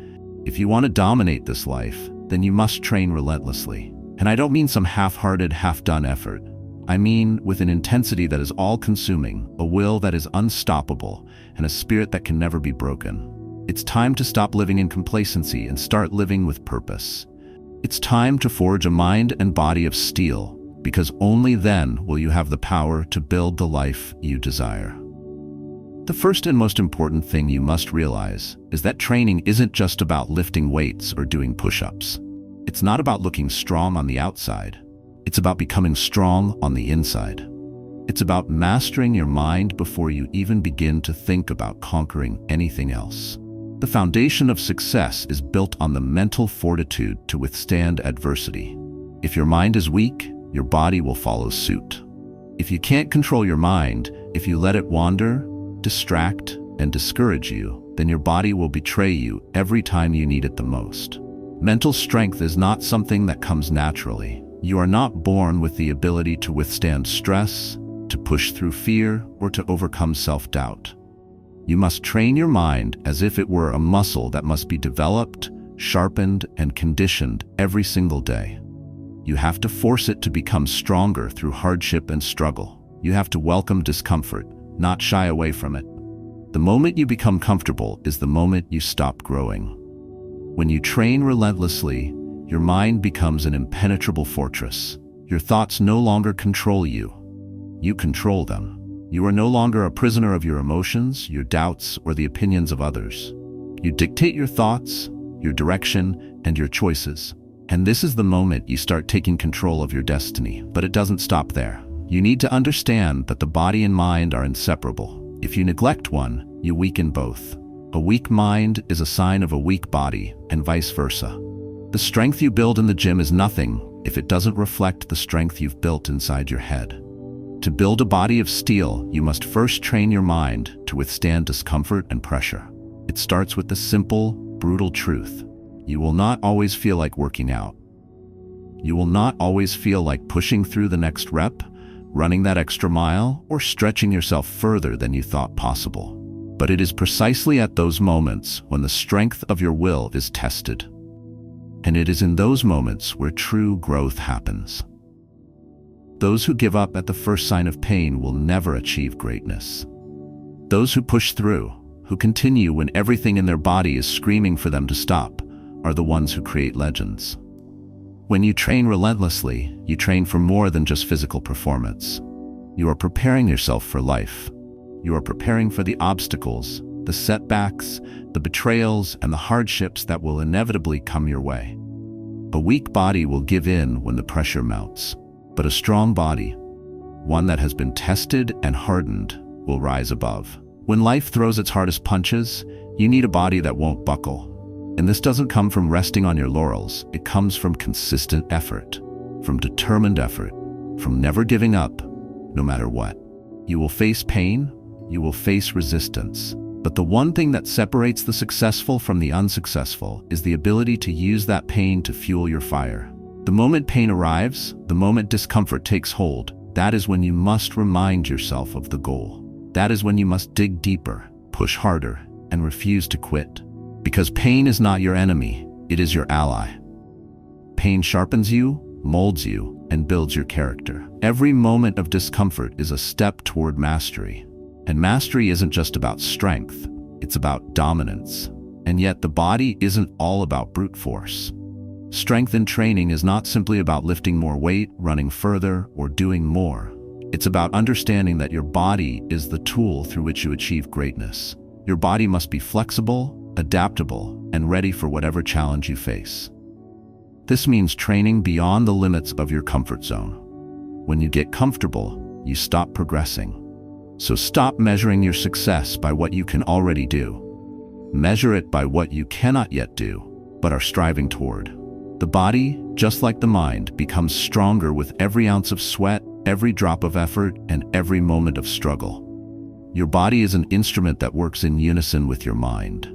if you want to dominate this life, then you must train relentlessly. And I don't mean some half-hearted, half-done effort. I mean with an intensity that is all-consuming, a will that is unstoppable, and a spirit that can never be broken. It's time to stop living in complacency and start living with purpose. It's time to forge a mind and body of steel, because only then will you have the power to build the life you desire. The first and most important thing you must realize is that training isn't just about lifting weights or doing push-ups. It's not about looking strong on the outside. It's about becoming strong on the inside. It's about mastering your mind before you even begin to think about conquering anything else. The foundation of success is built on the mental fortitude to withstand adversity. If your mind is weak, your body will follow suit. If you can't control your mind, if you let it wander, distract, and discourage you, then your body will betray you every time you need it the most. Mental strength is not something that comes naturally. You are not born with the ability to withstand stress, to push through fear, or to overcome self-doubt. You must train your mind as if it were a muscle that must be developed, sharpened, and conditioned every single day. You have to force it to become stronger through hardship and struggle. You have to welcome discomfort, not shy away from it. The moment you become comfortable is the moment you stop growing. When you train relentlessly, your mind becomes an impenetrable fortress. Your thoughts no longer control you. You control them. You are no longer a prisoner of your emotions, your doubts, or the opinions of others. You dictate your thoughts, your direction, and your choices. And this is the moment you start taking control of your destiny. But it doesn't stop there. You need to understand that the body and mind are inseparable. If you neglect one, you weaken both. A weak mind is a sign of a weak body, and vice versa. The strength you build in the gym is nothing if it doesn't reflect the strength you've built inside your head. To build a body of steel, you must first train your mind to withstand discomfort and pressure. It starts with the simple, brutal truth. You will not always feel like working out. You will not always feel like pushing through the next rep, running that extra mile, or stretching yourself further than you thought possible. But it is precisely at those moments when the strength of your will is tested. And it is in those moments where true growth happens. Those who give up at the first sign of pain will never achieve greatness. Those who push through, who continue when everything in their body is screaming for them to stop, are the ones who create legends. When you train relentlessly, you train for more than just physical performance. You are preparing yourself for life. You are preparing for the obstacles, the setbacks, the betrayals, and the hardships that will inevitably come your way. A weak body will give in when the pressure mounts, but a strong body, one that has been tested and hardened, will rise above. When life throws its hardest punches, you need a body that won't buckle. And this doesn't come from resting on your laurels. It comes from consistent effort, from determined effort, from never giving up, no matter what. You will face pain, you will face resistance. But the one thing that separates the successful from the unsuccessful is the ability to use that pain to fuel your fire. The moment pain arrives, the moment discomfort takes hold, that is when you must remind yourself of the goal. That is when you must dig deeper, push harder, and refuse to quit. Because pain is not your enemy, it is your ally. Pain sharpens you, molds you, and builds your character. Every moment of discomfort is a step toward mastery. And mastery isn't just about strength, it's about dominance. And yet the body isn't all about brute force. Strength in training is not simply about lifting more weight, running further, or doing more. It's about understanding that your body is the tool through which you achieve greatness. Your body must be flexible, adaptable, and ready for whatever challenge you face. This means training beyond the limits of your comfort zone. When you get comfortable, you stop progressing. So stop measuring your success by what you can already do. Measure it by what you cannot yet do, but are striving toward. The body, just like the mind, becomes stronger with every ounce of sweat, every drop of effort, and every moment of struggle. Your body is an instrument that works in unison with your mind.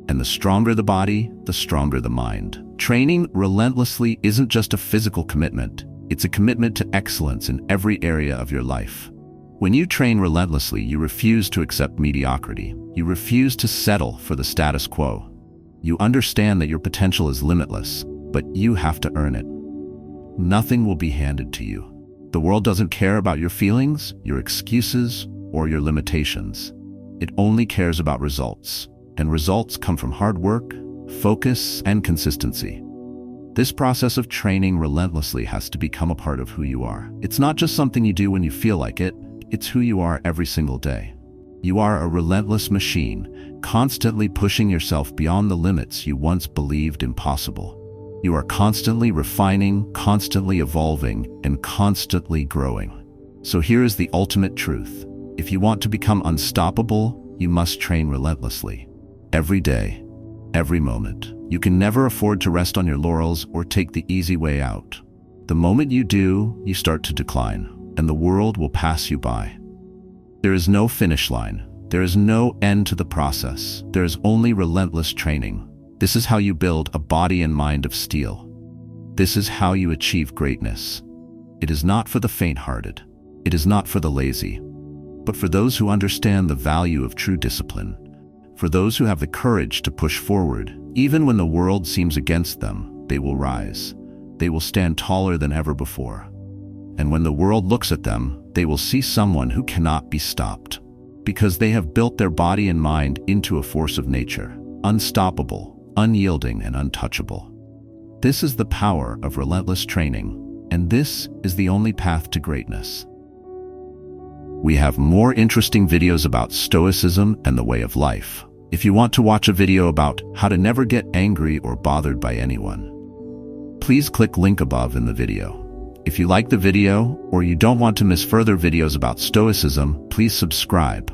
And the stronger the body, the stronger the mind. Training relentlessly isn't just a physical commitment, it's a commitment to excellence in every area of your life. When you train relentlessly, you refuse to accept mediocrity. You refuse to settle for the status quo. You understand that your potential is limitless, but you have to earn it. Nothing will be handed to you. The world doesn't care about your feelings, your excuses, or your limitations. It only cares about results, and results come from hard work, focus, and consistency. This process of training relentlessly has to become a part of who you are. It's not just something you do when you feel like it, it's who you are every single day. You are a relentless machine, constantly pushing yourself beyond the limits you once believed impossible. You are constantly refining, constantly evolving, and constantly growing. So here is the ultimate truth. If you want to become unstoppable, you must train relentlessly. Every day, every moment. You can never afford to rest on your laurels or take the easy way out. The moment you do, you start to decline, and the world will pass you by. There is no finish line. There is no end to the process. There is only relentless training. This is how you build a body and mind of steel. This is how you achieve greatness. It is not for the faint-hearted. It is not for the lazy, but for those who understand the value of true discipline, for those who have the courage to push forward. Even when the world seems against them, they will rise. They will stand taller than ever before. And when the world looks at them, they will see someone who cannot be stopped, because they have built their body and mind into a force of nature, unstoppable, unyielding, and untouchable. This is the power of relentless training, and this is the only path to greatness. We have more interesting videos about Stoicism and the way of life. If you want to watch a video about how to never get angry or bothered by anyone, please click link above in the video. If you like the video or you don't want to miss further videos about Stoicism, please subscribe.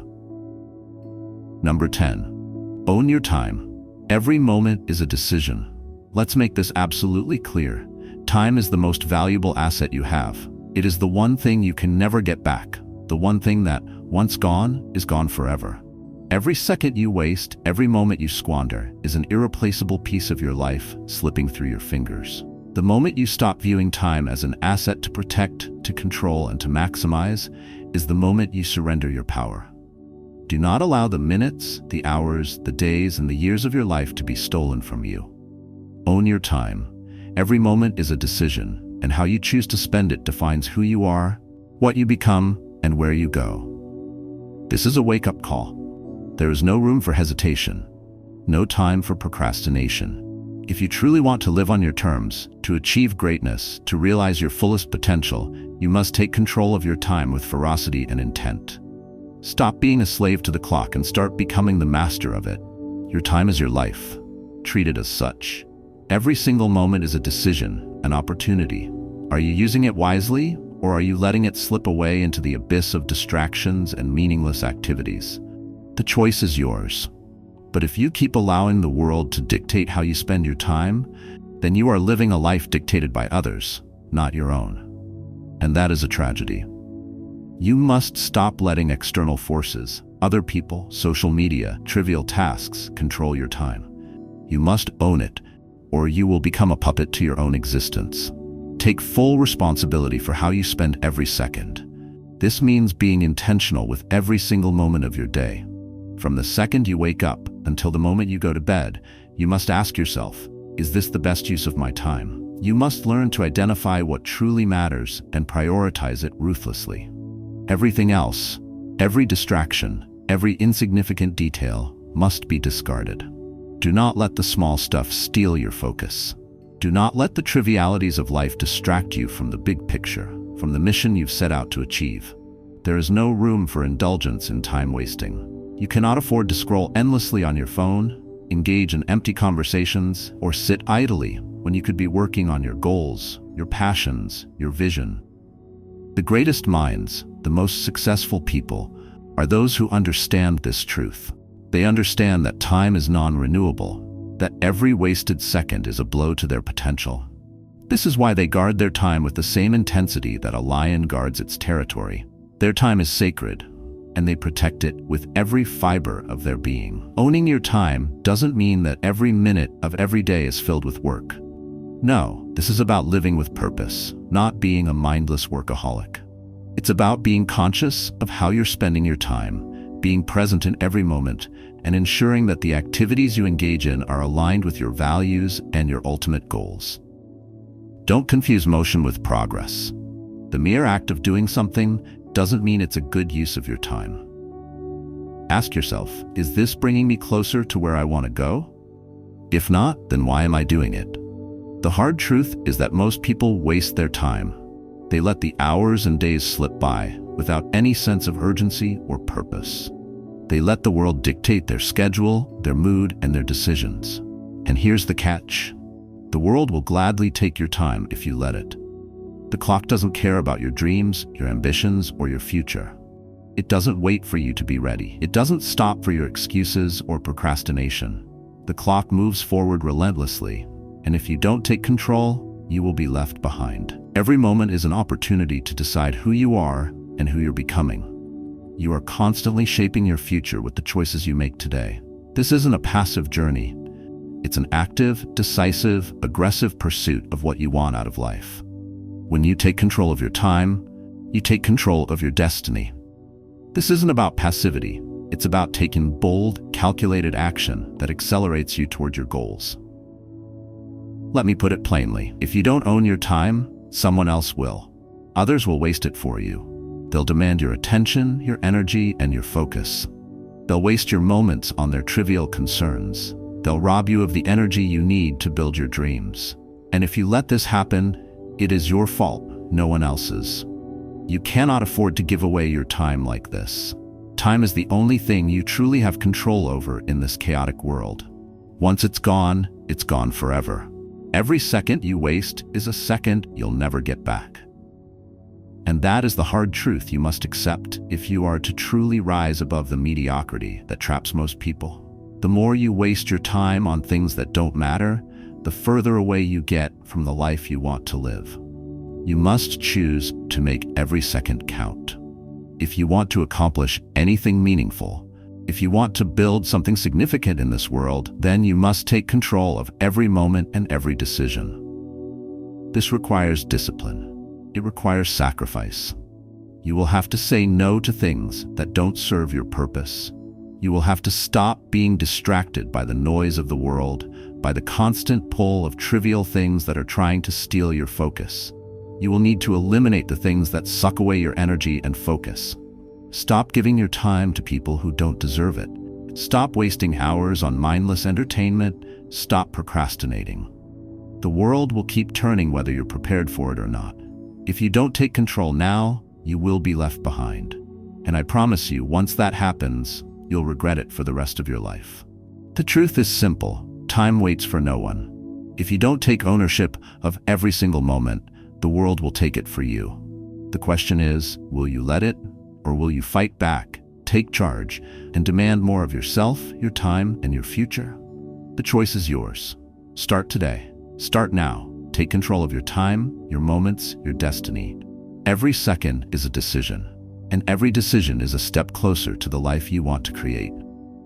Number 10. Own your time. Every moment is a decision. Let's make this absolutely clear. Time is the most valuable asset you have. It is the one thing you can never get back, the one thing that, once gone, is gone forever. Every second you waste, every moment you squander, is an irreplaceable piece of your life slipping through your fingers. The moment you stop viewing time as an asset to protect, to control, and to maximize, is the moment you surrender your power. Do not allow the minutes, the hours, the days, and the years of your life to be stolen from you. Own your time. Every moment is a decision, and how you choose to spend it defines who you are, what you become, and where you go. This is a wake-up call. There is no room for hesitation, no time for procrastination. If you truly want to live on your terms, to achieve greatness, to realize your fullest potential, you must take control of your time with ferocity and intent. Stop being a slave to the clock and start becoming the master of it. Your time is your life. Treat it as such. Every single moment is a decision, an opportunity. Are you using it wisely, or are you letting it slip away into the abyss of distractions and meaningless activities? The choice is yours. But if you keep allowing the world to dictate how you spend your time, then you are living a life dictated by others, not your own. And that is a tragedy. You must stop letting external forces, other people, social media, trivial tasks, control your time. You must own it, or you will become a puppet to your own existence. Take full responsibility for how you spend every second. This means being intentional with every single moment of your day. From the second you wake up until the moment you go to bed, you must ask yourself, is this the best use of my time? You must learn to identify what truly matters and prioritize it ruthlessly. Everything else, every distraction, every insignificant detail must be discarded. Do not let the small stuff steal your focus. Do not let the trivialities of life distract you from the big picture, from the mission you've set out to achieve. There is no room for indulgence in time wasting. You cannot afford to scroll endlessly on your phone, engage in empty conversations, or sit idly when you could be working on your goals, your passions, your vision. The greatest minds, the most successful people, are those who understand this truth. They understand that time is non-renewable, that every wasted second is a blow to their potential. This is why they guard their time with the same intensity that a lion guards its territory. Their time is sacred, and they protect it with every fiber of their being. Owning your time doesn't mean that every minute of every day is filled with work. No, this is about living with purpose, not being a mindless workaholic. It's about being conscious of how you're spending your time, being present in every moment, and ensuring that the activities you engage in are aligned with your values and your ultimate goals. Don't confuse motion with progress. The mere act of doing something doesn't mean it's a good use of your time. Ask yourself, is this bringing me closer to where I want to go? If not, then why am I doing it? The hard truth is that most people waste their time. They let the hours and days slip by without any sense of urgency or purpose. They let the world dictate their schedule, their mood, and their decisions. And here's the catch. The world will gladly take your time if you let it. The clock doesn't care about your dreams, your ambitions, or your future. It doesn't wait for you to be ready. It doesn't stop for your excuses or procrastination. The clock moves forward relentlessly, and if you don't take control, you will be left behind. Every moment is an opportunity to decide who you are and who you're becoming. You are constantly shaping your future with the choices you make today. This isn't a passive journey. It's an active, decisive, aggressive pursuit of what you want out of life. When you take control of your time, you take control of your destiny. This isn't about passivity. It's about taking bold, calculated action that accelerates you toward your goals. Let me put it plainly. If you don't own your time, someone else will. Others will waste it for you. They'll demand your attention, your energy, and your focus. They'll waste your moments on their trivial concerns. They'll rob you of the energy you need to build your dreams. And if you let this happen, it is your fault, no one else's. You cannot afford to give away your time like this. Time is the only thing you truly have control over in this chaotic world. Once it's gone forever. Every second you waste is a second you'll never get back. And that is the hard truth you must accept if you are to truly rise above the mediocrity that traps most people. The more you waste your time on things that don't matter, the further away you get from the life you want to live. You must choose to make every second count. If you want to accomplish anything meaningful, if you want to build something significant in this world, then you must take control of every moment and every decision. This requires discipline. It requires sacrifice. You will have to say no to things that don't serve your purpose. You will have to stop being distracted by the noise of the world, by the constant pull of trivial things that are trying to steal your focus. You will need to eliminate the things that suck away your energy and focus. Stop giving your time to people who don't deserve it. Stop wasting hours on mindless entertainment. Stop procrastinating. The world will keep turning whether you're prepared for it or not. If you don't take control now, you will be left behind. And I promise you, once that happens, you'll regret it for the rest of your life. The truth is simple. Time waits for no one. If you don't take ownership of every single moment, the world will take it for you. The question is, will you let it, or will you fight back, take charge, and demand more of yourself, your time, and your future? The choice is yours. Start today. Start now. Take control of your time, your moments, your destiny. Every second is a decision, and every decision is a step closer to the life you want to create.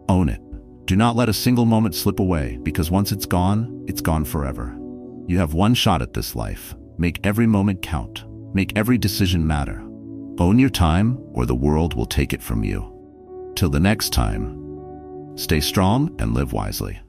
Own it. Do not let a single moment slip away, because once it's gone forever. You have one shot at this life. Make every moment count. Make every decision matter. Own your time, or the world will take it from you. Till the next time, stay strong and live wisely.